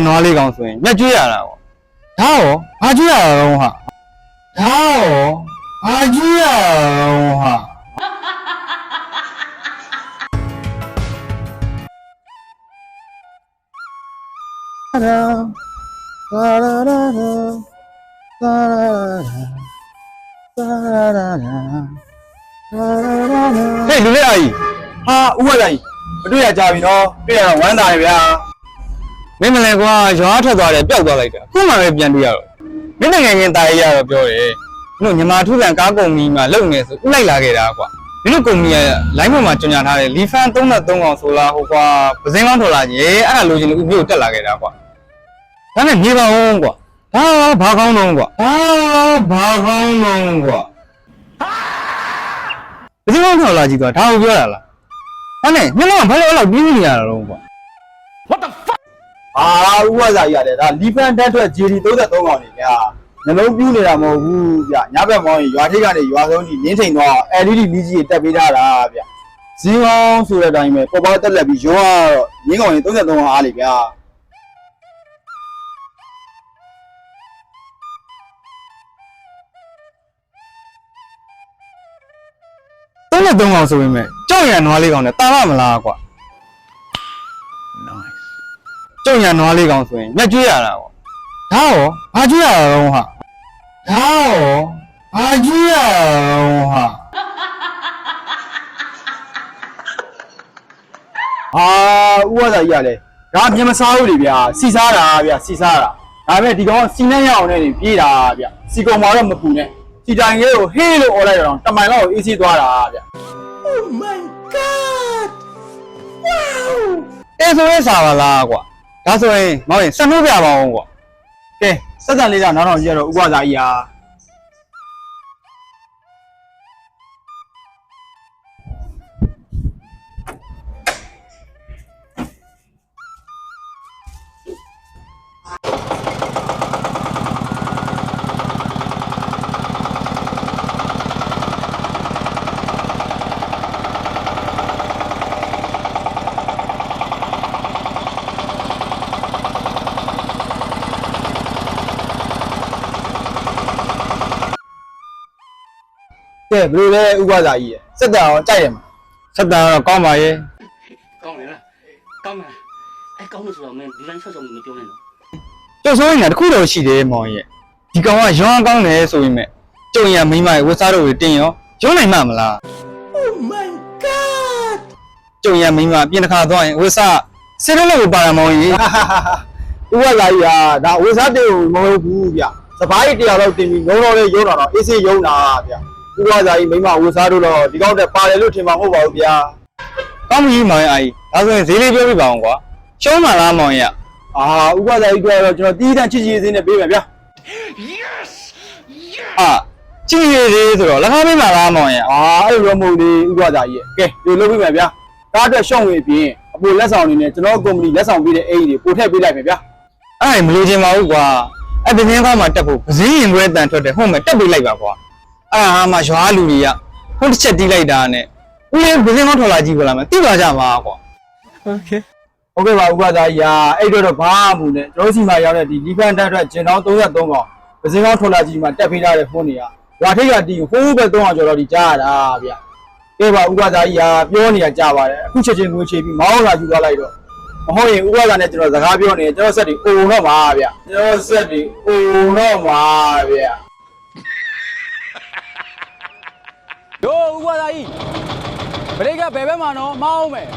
နွားလေးကောင်းဆိုရင်ညက်ကျွေးရတာပေါ့ဒါရောဘာကျွေးရအောင်ဟာဒါရောဘာကျွေးရအောင်ဟာဟေးလူလေးအကြီးဟာဥပဒေကြီးမတွေ့ရကြပြီနော်တွေ့ရတော့ဝမ်းသာတယ်ဗျာမင်းမလဲကွာရွာထွက်သွားတယ်ပျောက်သွားလိုက်တာခုမှပဲပြန်တွေ့ရတော့မင်းနိုင်ငံချင်းတာရေးရတော့ပြောတယ်မင်းတို့ညီမထုဆန်ကားကုမ္ပဏီမှာလုပ်နေဆိုဥလိုက်လာခဲ့တာကွာမင်းတို့ကုမ္ပဏီကလိုင်းပေါ်မှာကြေညာထားတယ်လီဖန်33ကောင်ဆိုလားဟိုကွာပစင်းကောင်းထွက်လာကြီးအဲ့ဒါလိုချင်လို့ဥမျိုးတက်လာခဲ့တာကွာဒါနဲ့မြေပါအောင်ကွာဒါဘာကောင်းတော့ကွာဘာကောင်းတော့ကွာပစင်းကောင်းထွက်လာကြီးကွာဒါကိုပြောတာလားအဲ့နဲ့ညလုံးကဘာလို့အဲ့လိုပြင်းနေရတာတော့ကွာ What the fuck ဥပစာကြီးရတယ်ဒါလီဖန်တက်ထွက် GD 33ကောင်နေဗျာနှလုံးပြူးနေတာမဟုတ်ဘူးဗျညဘက်မောင်းရင်ရွာထိပ်ကနေရွာဆုံးကြီးနင်းထိန်တော့ LED မီးကြီးတက်ပေးထားတာဗျဇင်းကောင်းဆိုတဲ့အတိုင်းပဲပေါ်ပေါ်တက်လက်ပြီးရောတော့ရင်းကောင်ရင်33ကောင်အားလေဗျာ33ကောင်ဆိုပေမဲ့ကြောက်ရံနွားလေးကောင်နဲ့တာမလားကွာ Nice ကြောက်ရံနွားလေးကောင်ဆိုရင်ညက်ကျွေးရတာပေါ့ဒါရောဘာကျွေးရအောင်ဟာဒါရောဘာကျွေးရအောင်ဟာဥပစာကြီးရတယ်ဒါပြင်မစားဘူးလေဗျာစီစားတာဗျာစီစားတာဒါပေမဲ့ဒီကောင်စီနဲ့ရအောင်နဲ့နေပြေးတာဗျာစီကောင်မှာတော့မပူနဲ့စီတိုင်လေးကိုဟေးလို့អော်လိုက်တော့တမိုင်လောက်ကိုအေးစီးသွားတာဗျာ Oh my god Wow အဲ့ဆိုရင်စားပါလားကွာဒါဆိုရင်မောင်ရင်စံနှုတ်ပြပါအောင်ကွာ ကဲစက်တန်လေးကနောက်တော့ကြည့်ရတော့ဥပစာကြီးဟာကဲဘယ်လိုလဲဥပစာကြီးစက်တန်အောင်ကြိုက်ရမှာ စက်တာတော့ကောင်းပါရဲ့ ကောင်းတယ်လားကောင်းတယ်အဲ့ကောင်းလို့ဆိုတော့မင်းဒီလိုဆော့ဆော့မပြောနဲ့နော် ကျုပ်ဆိုရင်တခုတော့ရှိတယ်မောင်ရဲ့ဒီကောင်ကရွာကောင်းတယ်ဆိုပေမဲ့ကျုံရမိမရဲ့ဝတ်စားတော့တင်ရောရွနိုင်မှာမလား Oh my god ကျုံရမိမပြင်တစ်ခါသွားရင်ဝတ်စားစစ်လို့လို့ပါရမောင်ကြီး ဥပစာကြီးဟာဒါဝေစားတဲ့ကိုမဟုတ်ဘူးဗျစပားကြီးတယောက်တော့တင်ပြီးငုံတော့လေးရုံးတာတော့အေးစေးရုံးတာဗျဥပစာကြီးမိမဝေစားတို့တော့ဒီကောက်တဲ့ပါတယ်လို့ထင်မှာမဟုတ်ပါဘူးဗျာ ကောင်းပြီမောင်ရဲ့အာကြီးဒါဆိုရင်ဈေးလေးပြောပြပါအောင်ကွာရှုံးမှာလားမောင်ရဲ့ ဥပစာကြီးကတော့ကျွန်တော်တီးတန့်ချစ်ချစ်စင်းနဲ့ပေးမယ်ဗျာ Yes ကြည့်ရသေးဆိုတော့လက်ကားပေးမှာလားမောင်ရဲ့ အဲ့လိုမဟုတ်လေဥပစာကြီးကဲဒီလိုလုပ်ပေးမယ်ဗျာဒါအတွက်ရှော့ဝင်ပြီးအပေါ်လက်ဆောင်နေနဲ့ကျွန်တော်ကုမ္ပဏီလက်ဆောင်ပေးတဲ့အိမ်တွေပို့ထည့်ပေးလိုက်မယ်ဗျာ အဲ့ဒါမလို့ချင်ပါဘူးကွာအဲ့ဒီင်းကောင်းမှာတက်ဖို့ပစည်းရင်ခွဲတန်ထွက်တယ်ဟုတ်မယ်တက်ပေးလိုက်ပါကွာအဲ့ဒါမှရွာလူတွေကဟုတ်တစ်ချက်တီးလိုက်တာနဲ့ဦးလေးပစည်းကောင်းထွက်လာကြည့်ကြလားမသိပါကြပါကွာ Okay ဟုတ်ကဲ့ပါဥပစာကြီးအဲ့တော့ဘာမှမနဲ့ကျွန်တော်စီမှာရောက်တဲ့ဒီလီဖန်တက်အတွက်ကျင်တောင်း33ကောင်ပစင်းကောင်းထွက်လာကြီးမှာတက်ပေးထားတဲ့ဖုန်းတွေကရွာထိပ်ကတီးဟိုးပဲ300ကျော်တော့ဒီကြားရတာဗျကဲပါဥပစာကြီးပြောနေရကြပါတယ်အခုချက်ချင်းငွေချေပြီးမောင်းလာယူသွားလိုက်တော့မဟုတ်ရင်ဥပစာနဲ့ကျွန်တော်စကားပြောနေကျွန်တော်ဆက်တွေအိုတော့ပါဗျကျွန်တော်ဆက်တွေအိုတော့ပါဗျ တို့ဥပဒါကြီးဘရိတ်ကဘယ်ဘက်မှာနော်မအောင်မယ်